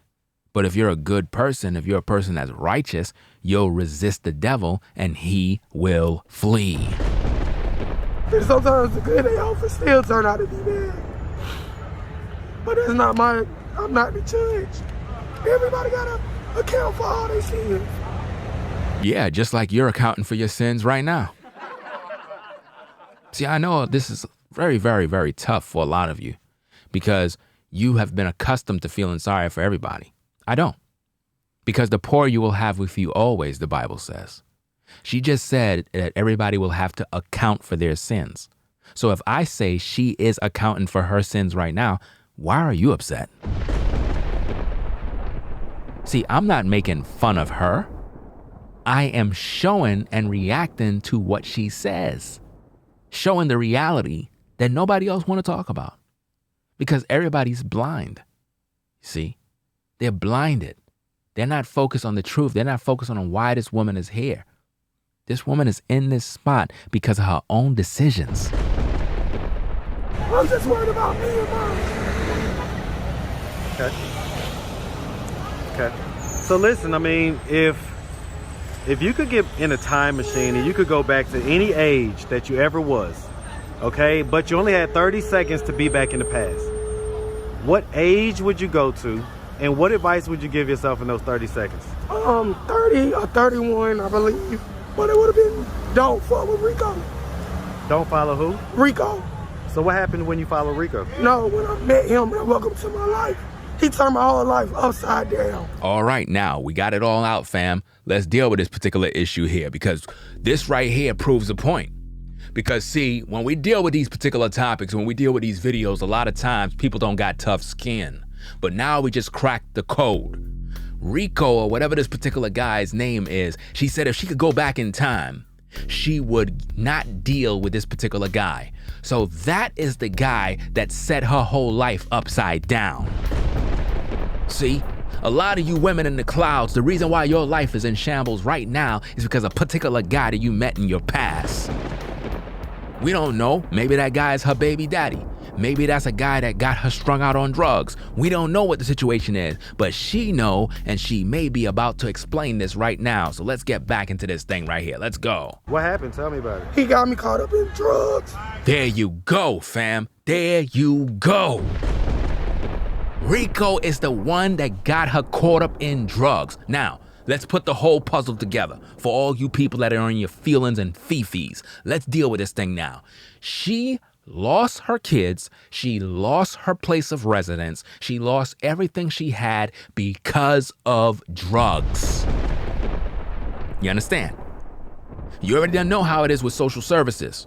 But if you're a good person, if you're a person that's righteous, you'll resist the devil and he will flee. And sometimes the good they offer still turn out to be bad. But that's not I'm not the judge. Everybody gotta account for all their sins. Yeah, just like you're accounting for your sins right now. See, I know this is very, very, very tough for a lot of you because you have been accustomed to feeling sorry for everybody. I don't. Because the poor you will have with you always, the Bible says. She just said that everybody will have to account for their sins. So if I say she is accounting for her sins right now, why are you upset? See, I'm not making fun of her. I am showing and reacting to what she says. Showing the reality that nobody else want to talk about. Because everybody's blind. See, they're blinded. They're not focused on the truth. They're not focused on why this woman is here. This woman is in this spot because of her own decisions. I'm just worried about me and mine. Okay. So listen, I mean, if you could get in a time machine and you could go back to any age that you ever was, okay, but you only had 30 seconds to be back in the past, what age would you go to and what advice would you give yourself in those 30 seconds? 30 or 31, I believe. But it would have been, don't follow Rico. Don't follow who? Rico. So what happened when you followed Rico? No, when I met him and welcome to my life, he turned my whole life upside down. All right, now we got it all out, fam. Let's deal with this particular issue here because this right here proves a point. Because see, when we deal with these particular topics, when we deal with these videos, a lot of times people don't got tough skin. But now we just cracked the code. Rico, or whatever this particular guy's name is, she said if she could go back in time, she would not deal with this particular guy. So that is the guy that set her whole life upside down. See? A lot of you women in the clouds, the reason why your life is in shambles right now is because of a particular guy that you met in your past. We don't know. Maybe that guy is her baby daddy. Maybe that's a guy that got her strung out on drugs. We don't know what the situation is, but she know, and she may be about to explain this right now. So let's get back into this thing right here. Let's go. What happened? Tell me about it. He got me caught up in drugs. There you go, fam. There you go. Rico is the one that got her caught up in drugs. Now, let's put the whole puzzle together for all you people that are in your feelings and fifis. Let's deal with this thing now. She lost her kids. She lost her place of residence. She lost everything she had because of drugs. You understand? You already know how it is with social services.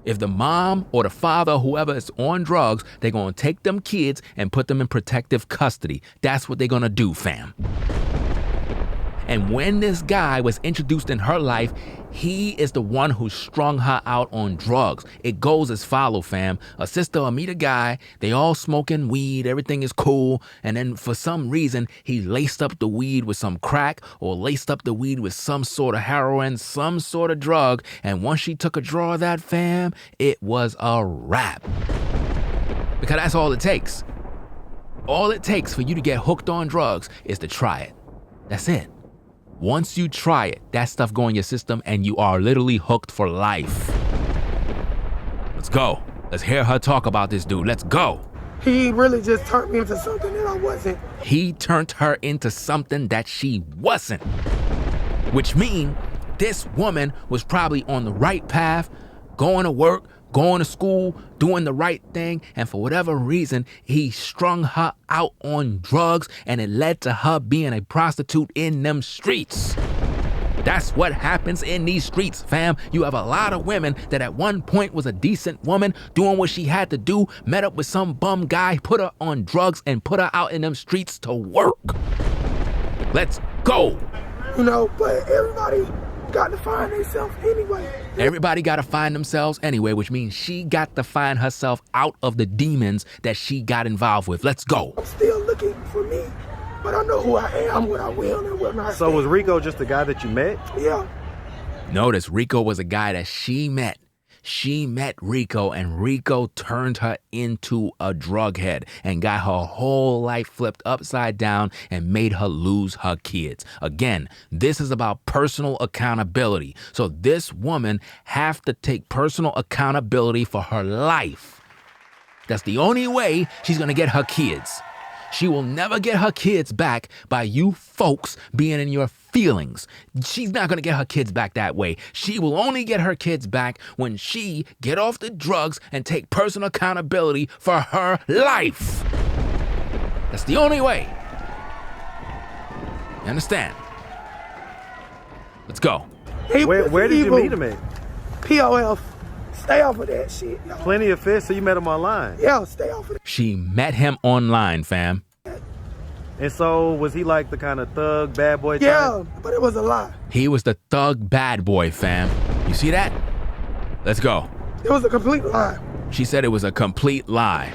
If the mom or the father, whoever is on drugs, they're going to take them kids and put them in protective custody. That's what they're going to do, fam. And when this guy was introduced in her life, he is the one who strung her out on drugs. It goes as follow, fam. A sister will meet a guy, they all smoking weed, everything is cool, and then for some reason, he laced up the weed with some crack or laced up the weed with some sort of heroin, some sort of drug, and once she took a draw of that, fam, it was a wrap. Because that's all it takes. All it takes for you to get hooked on drugs is to try it. That's it. Once you try it, that stuff go in your system and you are literally hooked for life. Let's go. Let's hear her talk about this dude. Let's go. He really just turned me into something that I wasn't. He turned her into something that she wasn't. Which means This woman was probably on the right path, going to work, going to school, doing the right thing, and for whatever reason, he strung her out on drugs, and it led to her being a prostitute in them streets. That's what happens in these streets, fam. You have a lot of women that at one point was a decent woman doing what she had to do, met up with some bum guy, put her on drugs, and put her out in them streets to work. Let's go. You know, but everybody got to find themselves anyway. Everybody got to find themselves anyway, which means she got to find herself out of the demons that she got involved with. Let's go. I'm still looking for me, but I know who I am, what I will, and what not. So was Rico just the guy that you met? Yeah. Notice Rico was a guy that she met. She met Rico, and Rico turned her into a drug head and got her whole life flipped upside down and made her lose her kids. Again, this is about personal accountability. So this woman have to take personal accountability for her life. That's the only way she's gonna get her kids. She will never get her kids back by you folks being in your feelings. She's not going to get her kids back that way. She will only get her kids back when she get off the drugs and take personal accountability for her life. That's the only way. You understand? Let's go. Where did you meet him at? POF. Stay off of that shit. Yo. Plenty of Fish, so you met him online. Yeah, stay off of that. She met him online, fam. And so was he like the kind of thug bad boy type? Yeah, but it was a lie. He was the thug bad boy, fam. You see that? Let's go. It was a complete lie. She said it was a complete lie.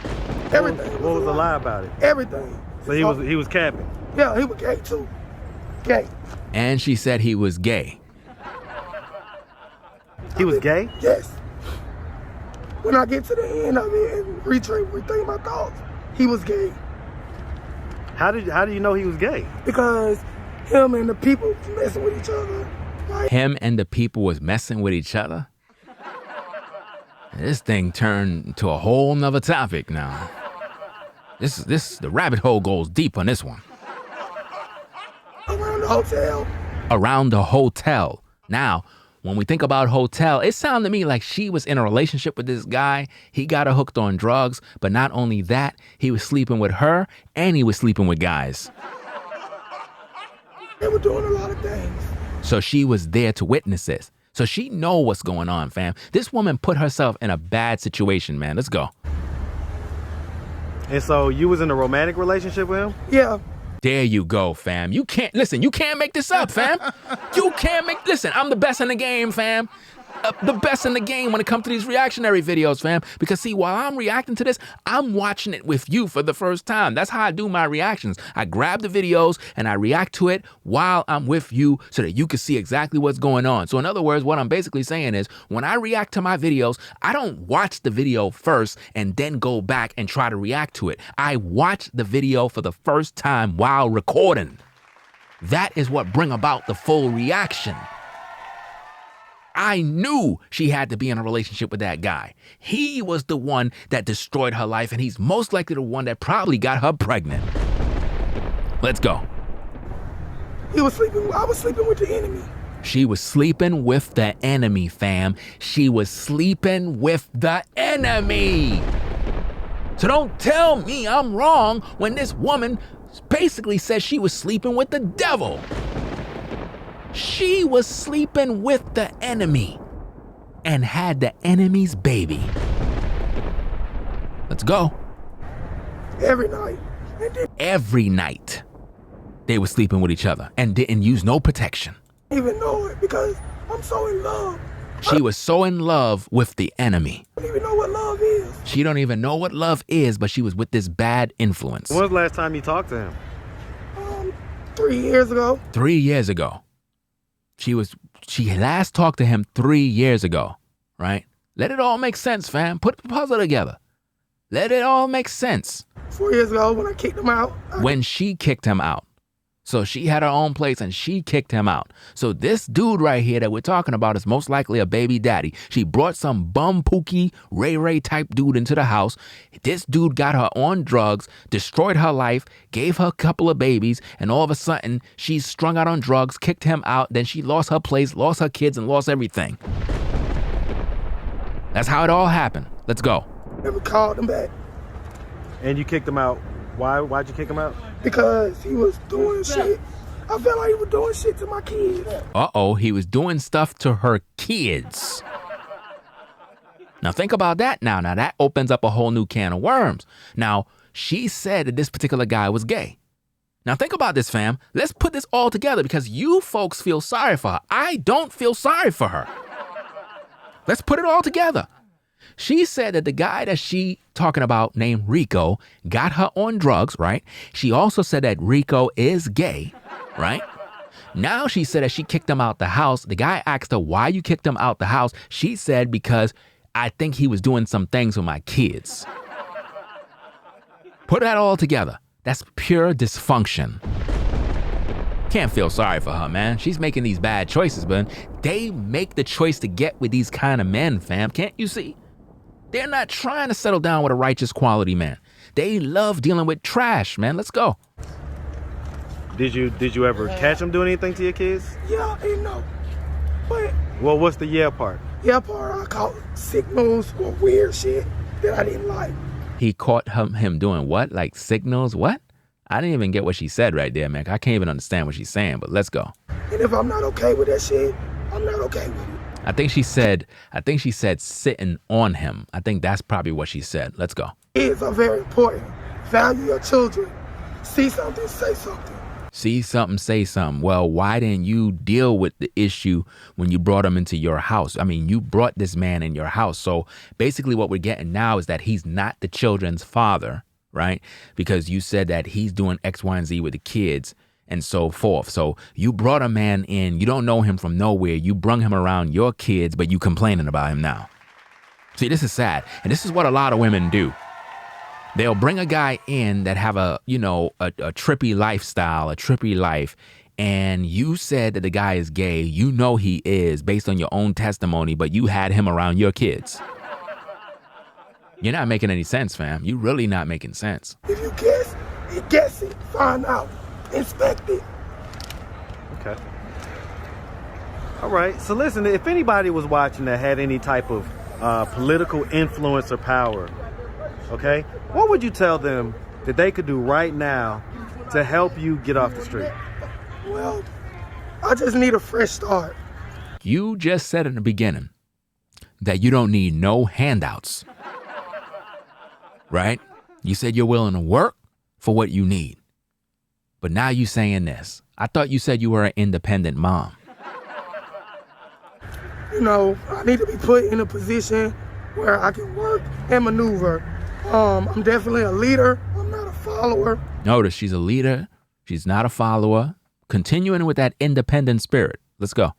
Everything. What was the lie about it? Everything. So he was capping. Yeah, he was gay too. Gay. And she said he was gay. He was gay? Yes. When I get to the end of it and rethink my thoughts, he was gay. How do you know he was gay? Because him and the people was messing with each other. Like, Him and the people was messing with each other? This thing turned to a whole nother topic now. The rabbit hole goes deep on this one. around the hotel. Around the hotel. Now, when we think about hotel, it sounded to me like she was in a relationship with this guy. He got her hooked on drugs, but not only that, he was sleeping with her and he was sleeping with guys. They were doing a lot of things. So she was there to witness this. So she know what's going on, fam. This woman put herself in a bad situation, man. Let's go. And so you was in a romantic relationship with him? Yeah. There you go, fam. You can't make this up, fam. Listen, I'm the best in the game, fam. The best in the game when it comes to these reactionary videos, fam. Because see, while I'm reacting to this, I'm watching it with you for the first time. That's how I do my reactions. I grab the videos and I react to it while I'm with you so that you can see exactly what's going on. So in other words, what I'm basically saying is when I react to my videos, I don't watch the video first and then go back and try to react to it. I watch the video for the first time while recording. That is what bring about the full reaction. I knew she had to be in a relationship with that guy. He was the one that destroyed her life, and he's most likely the one that probably got her pregnant. Let's go. I was sleeping with the enemy. She was sleeping with the enemy, fam. She was sleeping with the enemy. So don't tell me I'm wrong when this woman basically says she was sleeping with the devil. She was sleeping with the enemy and had the enemy's baby. Let's go. Every night. Every night they were sleeping with each other and didn't use no protection. I didn't even know it because I'm so in love. She was so in love with the enemy. I don't even know what love is. She don't even know what love is, but she was with this bad influence. When was the last time you talked to him? 3 years ago. 3 years ago. She last talked to him 3 years ago, right? Let it all make sense, fam. Put the puzzle together. Let it all make sense. 4 years ago when I kicked him out. When she kicked him out. So she had her own place and she kicked him out. So this dude right here that we're talking about is most likely a baby daddy. She brought some bum pookie Ray Ray type dude into the house. This dude got her on drugs, destroyed her life, gave her a couple of babies, and all of a sudden she's strung out on drugs, kicked him out, then she lost her place, lost her kids, and lost everything. That's how it all happened. Let's go. Never called him back. And you kicked him out. Why'd you kick him out? Because he was doing shit. I felt like he was doing shit to my kids. Uh-oh, he was doing stuff to her kids. Now think about that now. Now that opens up a whole new can of worms. Now, she said that this particular guy was gay. Now think about this, fam. Let's put this all together because you folks feel sorry for her. I don't feel sorry for her. Let's put it all together. She said that the guy that she talking about named Rico got her on drugs, right? She also said that Rico is gay, right? Now she said that she kicked him out the house. The guy asked her, why you kicked him out the house? She said, because I think he was doing some things with my kids. Put that all together. That's pure dysfunction. Can't feel sorry for her, man. She's making these bad choices, but they make the choice to get with these kind of men, fam. Can't you see? They're not trying to settle down with a righteous quality man. They love dealing with trash, man. Let's go. Did you ever catch him doing anything to your kids? Yeah, I know. But Well, what's the yeah part? yeah, part I caught signals or weird shit that I didn't like. He caught him doing what? Like signals? What? I didn't even get what she said right there, man. I can't even understand what she's saying, but let's go. And if I'm not okay with that shit, I'm not okay with it. I think she said sitting on him. I think that's probably what she said. Let's go. Kids are very important. Value your children. See something, say something. See something, say something. Well, why didn't you deal with the issue when you brought him into your house? I mean, you brought this man in your house. So basically what we're getting now is that he's not the children's father, right? Because you said that he's doing X, Y, and Z with the kids and so forth. So you brought a man in, you don't know him from nowhere. You brung him around your kids, but you complaining about him now. See, this is sad. And this is what a lot of women do. They'll bring a guy in that have a trippy lifestyle, a trippy life. And you said that the guy is gay. You know he is based on your own testimony, but you had him around your kids. You're not making any sense, fam. You really not making sense. If you guess it, find out, inspect it. Okay. All right. So listen, if anybody was watching that had any type of political influence or power, okay, what would you tell them that they could do right now to help you get off the street? Well, I just need a fresh start. You just said in the beginning that you don't need no handouts, right? You said you're willing to work for what you need. But now you saying this. I thought you said you were an independent mom. You know, I need to be put in a position where I can work and maneuver. I'm definitely a leader. I'm not a follower. Notice she's a leader. She's not a follower. Continuing with that independent spirit. Let's go.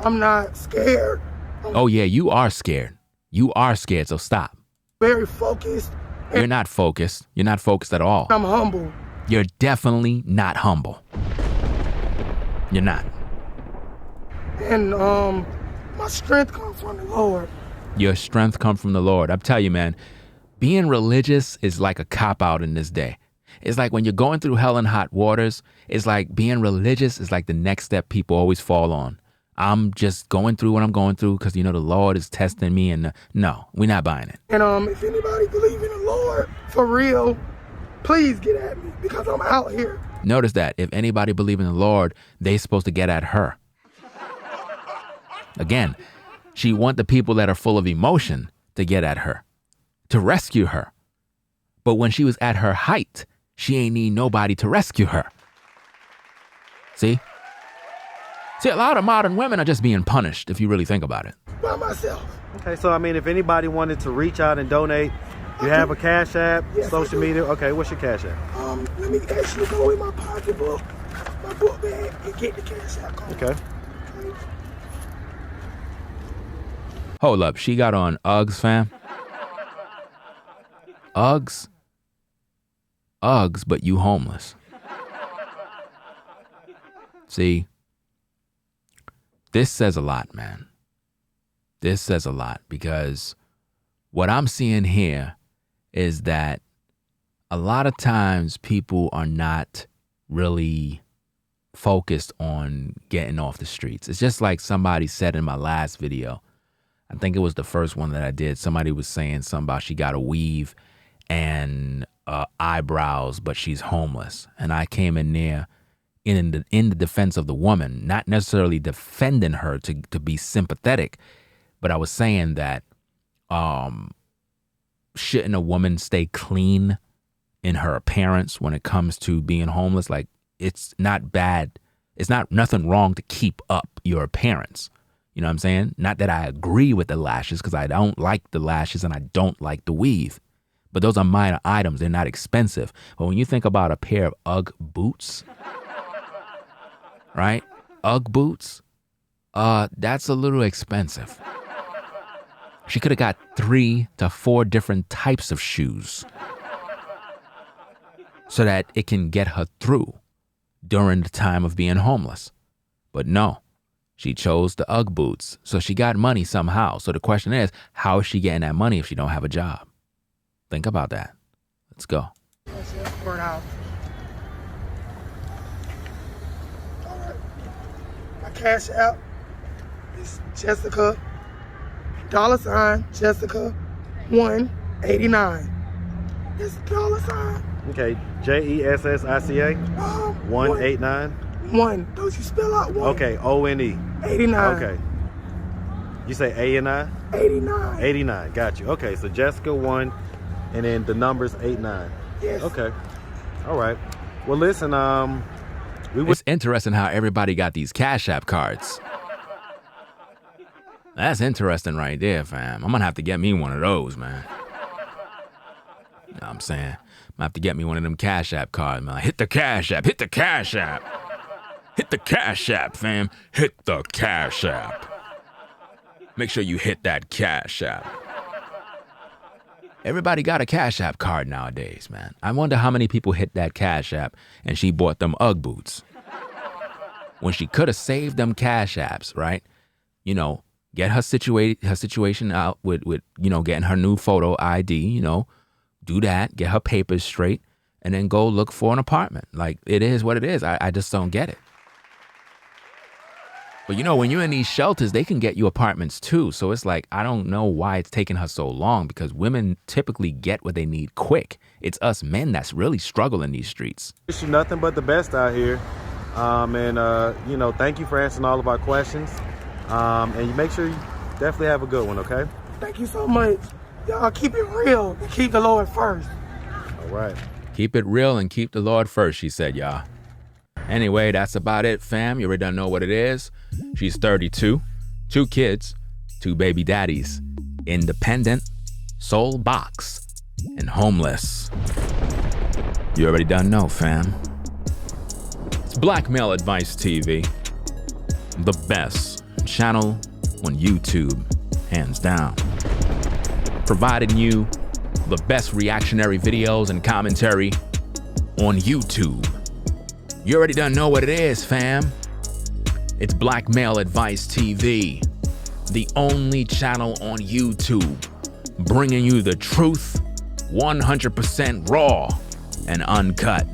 I'm not scared. Oh, yeah, you are scared. You are scared, so stop. Very focused. You're not focused. You're not focused at all. I'm humble. You're definitely not humble. You're not. And my strength comes from the Lord. Your strength comes from the Lord. I tell you, man, being religious is like a cop-out in this day. It's like when you're going through hell and hot waters, it's like being religious is like the next step people always fall on. I'm just going through what I'm going through because, the Lord is testing me. And no, we're not buying it. And if anybody believe in the Lord for real, please get at me because I'm out here. Notice that if anybody believe in the Lord, they supposed to get at her. Again, she want the people that are full of emotion to get at her, to rescue her. But when she was at her height, she ain't need nobody to rescue her. See, a lot of modern women are just being punished if you really think about it. By myself. Okay, so I mean, if anybody wanted to reach out and donate, you have a Cash App, Yes, social media. Okay, what's your Cash App? Let me actually go in my pocketbook, my book bag, and get the cash out card. Okay. Hold up, she got on Uggs, fam. Uggs, but you homeless. See, this says a lot, man. This says a lot, because what I'm seeing here is that a lot of times people are not really focused on getting off the streets. It's just like somebody said in my last video. I think it was the first one that I did. Somebody was saying something about she got a weave and eyebrows, but she's homeless. And I came in there in the defense of the woman, not necessarily defending her to be sympathetic, but I was saying that shouldn't a woman stay clean in her appearance when it comes to being homeless? Like, it's not bad. It's not nothing wrong to keep up your appearance. You know what I'm saying? Not that I agree with the lashes, because I don't like the lashes and I don't like the weave. But those are minor items. They're not expensive. But when you think about a pair of UGG boots, right? UGG boots, that's a little expensive. She could have got 3 to 4 different types of shoes so that it can get her through during the time of being homeless. But no, she chose the UGG boots. So she got money somehow. So the question is, how is she getting that money if she don't have a job? Think about that. Let's go. Burn out. All right. My cash app is Jessica, $Jessica 189. It's $. Okay, JESSICA 189. 1. Don't you spell out 1? Okay, ONE. 89. Okay. You say A and I? 89. 89. Got you. Okay, so Jessica 1, and then the number's 89. Yes. Okay. All right. Well, listen. It's interesting how everybody got these Cash App cards. That's interesting right there, fam. I'm gonna have to get me one of those, man. You know what I'm saying? I'm gonna have to get me one of them Cash App cards, man. Hit the Cash App. Hit the Cash App. Hit the Cash App, fam. Hit the Cash App. Make sure you hit that Cash App. Everybody got a Cash App card nowadays, man. I wonder how many people hit that Cash App and she bought them UGG boots. When she could have saved them Cash Apps, right? You know, get her situation out with getting her new photo ID, do that, get her papers straight, and then go look for an apartment. Like, it is what it is. I just don't get it. But when you're in these shelters, they can get you apartments too. So it's like, I don't know why it's taking her so long, because women typically get what they need quick. It's us men that's really struggling these streets. Wish you nothing but the best out here. Thank you for answering all of our questions. And you make sure you definitely have a good one, okay? Thank you so much. Y'all keep it real and keep the Lord first. All right. Keep it real and keep the Lord first, she said, y'all. Anyway, that's about it, fam. You already done know what it is. She's 32, 2 kids, 2 baby daddies, independent, soul box, and homeless. You already done know, fam. It's Blackmail Advice TV, the best channel on YouTube, hands down. Providing you the best reactionary videos and commentary on YouTube. You already done know what it is, fam. It's Blackmail Advice TV, the only channel on YouTube bringing you the truth 100% raw and uncut.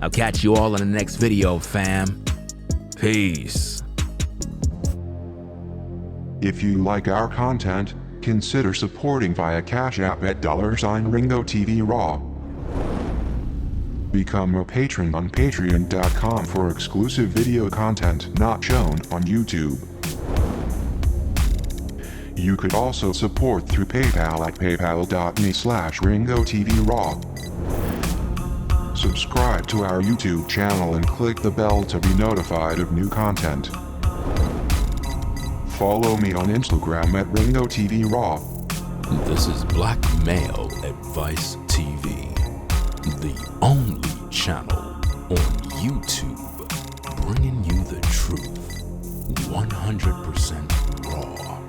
I'll catch you all in the next video, fam. Peace. If you like our content, consider supporting via Cash App at $Ringo TV Raw. Become a patron on patreon.com for exclusive video content not shown on YouTube. You could also support through PayPal at paypal.me/RingoTVRaw. Subscribe to our YouTube channel and click the bell to be notified of new content. Follow me on Instagram at RingoTVRaw. This is Blackmail Advice TV, the only channel on YouTube bringing you the truth 100% raw.